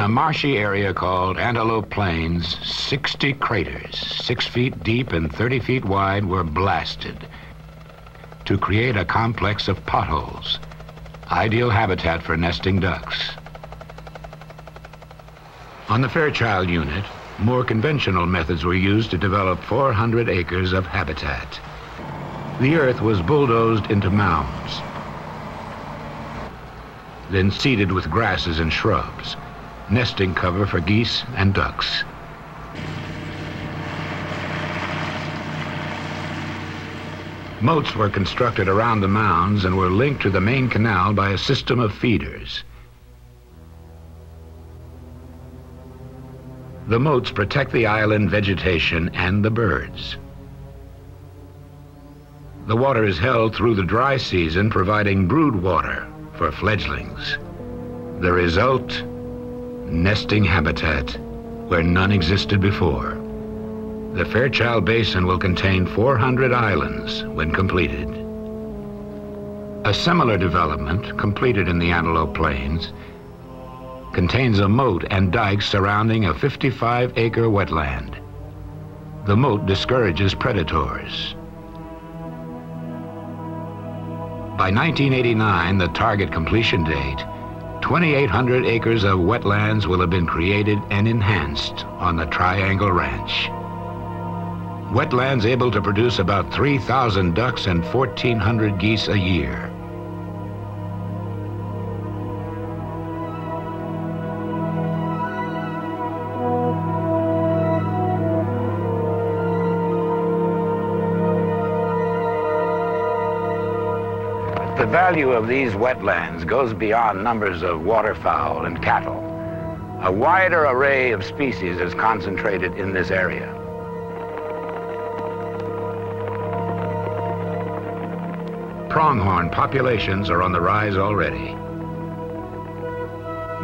a marshy area called Antelope Plains, 60 craters, 6 feet deep and 30 feet wide, were blasted to create a complex of potholes, ideal habitat for nesting ducks. On the Fairchild unit, more conventional methods were used to develop 400 acres of habitat. The earth was bulldozed into mounds, then seeded with grasses and shrubs, nesting cover for geese and ducks. Moats were constructed around the mounds and were linked to the main canal by a system of feeders. The moats protect the island vegetation and the birds. The water is held through the dry season, providing brood water for fledglings. The result, nesting habitat where none existed before. The Fairchild Basin will contain 400 islands when completed. A similar development, completed in the Antelope Plains, contains a moat and dikes surrounding a 55-acre wetland. The moat discourages predators. By 1989, the target completion date, 2,800 acres of wetlands will have been created and enhanced on the Triangle Ranch. Wetlands able to produce about 3,000 ducks and 1,400 geese a year. The value of these wetlands goes beyond numbers of waterfowl and cattle. A wider array of species is concentrated in this area. Pronghorn populations are on the rise already.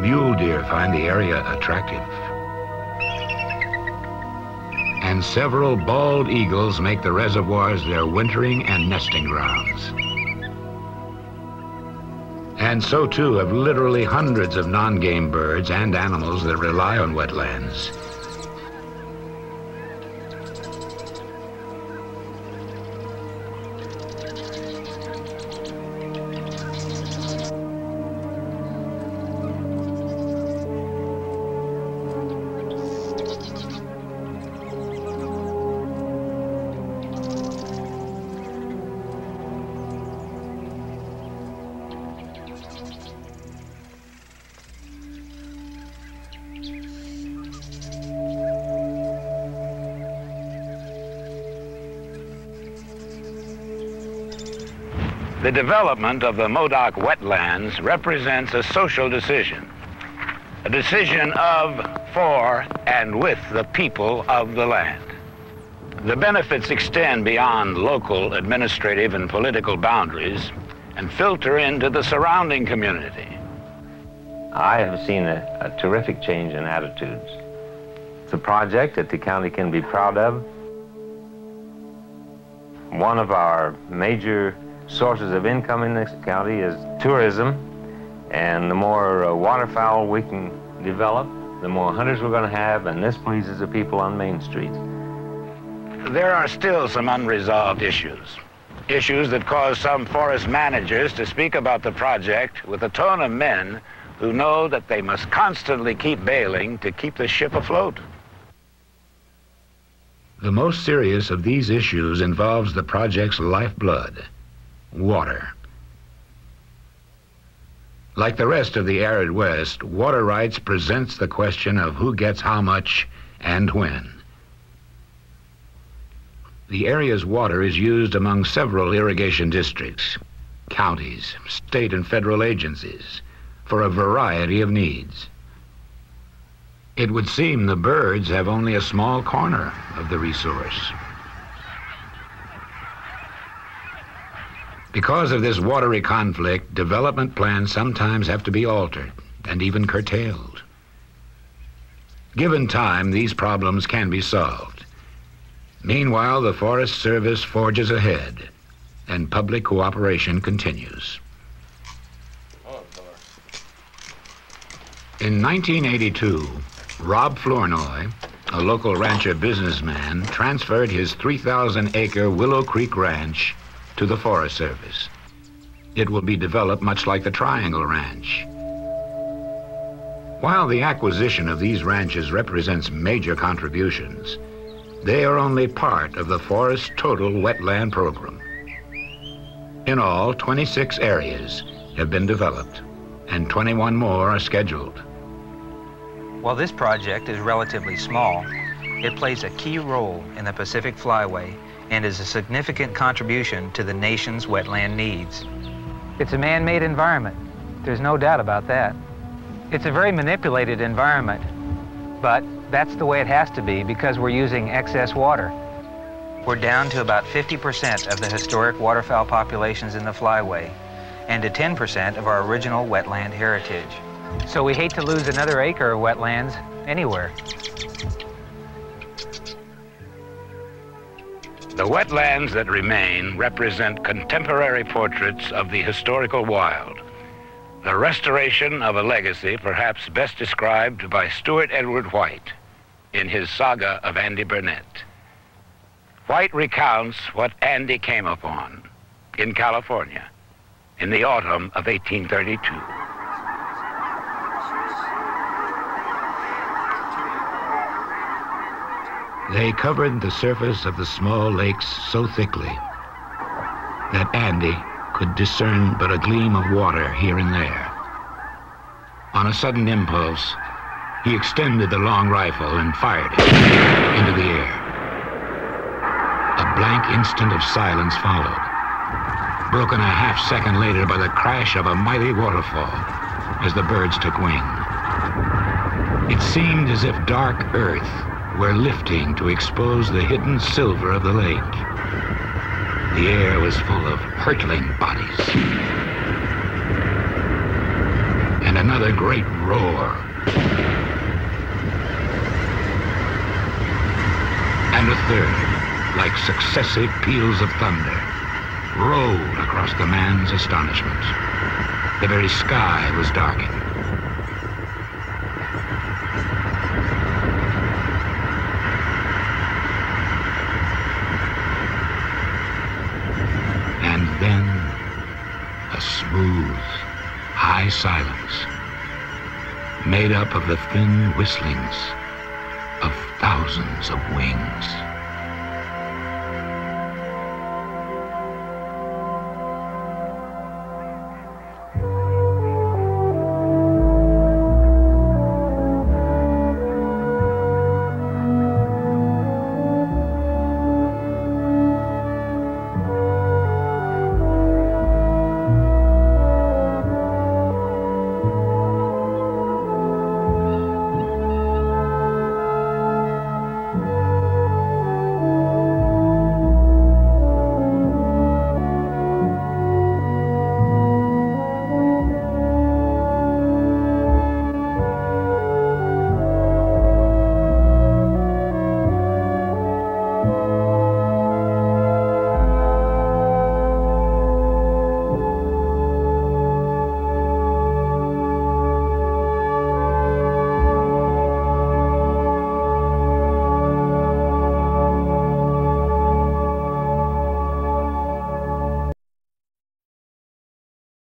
Mule deer find the area attractive. And several bald eagles make the reservoirs their wintering and nesting grounds. And so too have literally hundreds of non-game birds and animals that rely on wetlands. The development of the Modoc wetlands represents a social decision, a decision of, for, and with the people of the land. The benefits extend beyond local administrative and political boundaries and filter into the surrounding community. I have seen a terrific change in attitudes. It's a project that the county can be proud of. One of our major sources of income in this county is tourism, and the more waterfowl we can develop, the more hunters we're going to have, and this pleases the people on Main Street. There are still some unresolved issues that cause some forest managers to speak about the project with the tone of men who know that they must constantly keep bailing to keep the ship afloat. The most serious of these issues involves the project's lifeblood, water. Like the rest of the arid West, water rights presents the question of who gets how much and when. The area's water is used among several irrigation districts, counties, state and federal agencies, for a variety of needs. It would seem the birds have only a small corner of the resource. Because of this watery conflict, development plans sometimes have to be altered and even curtailed. Given time, these problems can be solved. Meanwhile, the Forest Service forges ahead and public cooperation continues. In 1982, Rob Flournoy, a local rancher businessman, transferred his 3,000-acre Willow Creek Ranch to the Forest Service. It will be developed much like the Triangle Ranch. While the acquisition of these ranches represents major contributions, they are only part of the forest's total wetland program. In all, 26 areas have been developed, and 21 more are scheduled. While this project is relatively small, it plays a key role in the Pacific Flyway and is a significant contribution to the nation's wetland needs. It's a man-made environment. There's no doubt about that. It's a very manipulated environment, but that's the way it has to be because we're using excess water. We're down to about 50% of the historic waterfowl populations in the Flyway and to 10% of our original wetland heritage. So we hate to lose another acre of wetlands anywhere. The wetlands that remain represent contemporary portraits of the historical wild. The restoration of a legacy perhaps best described by Stuart Edward White in his saga of Andy Burnett. White recounts what Andy came upon in California in the autumn of 1832. They covered the surface of the small lakes so thickly that Andy could discern but a gleam of water here and there. On a sudden impulse, he extended the long rifle and fired it into the air. A blank instant of silence followed, broken a half-second later by the crash of a mighty waterfall as the birds took wing. It seemed as if dark earth were lifting to expose the hidden silver of the lake. The air was full of hurtling bodies. And another great roar. And a third, like successive peals of thunder, rolled across the man's astonishment. The very sky was darkened. And then a smooth, high silence, made up of the thin whistlings of thousands of wings.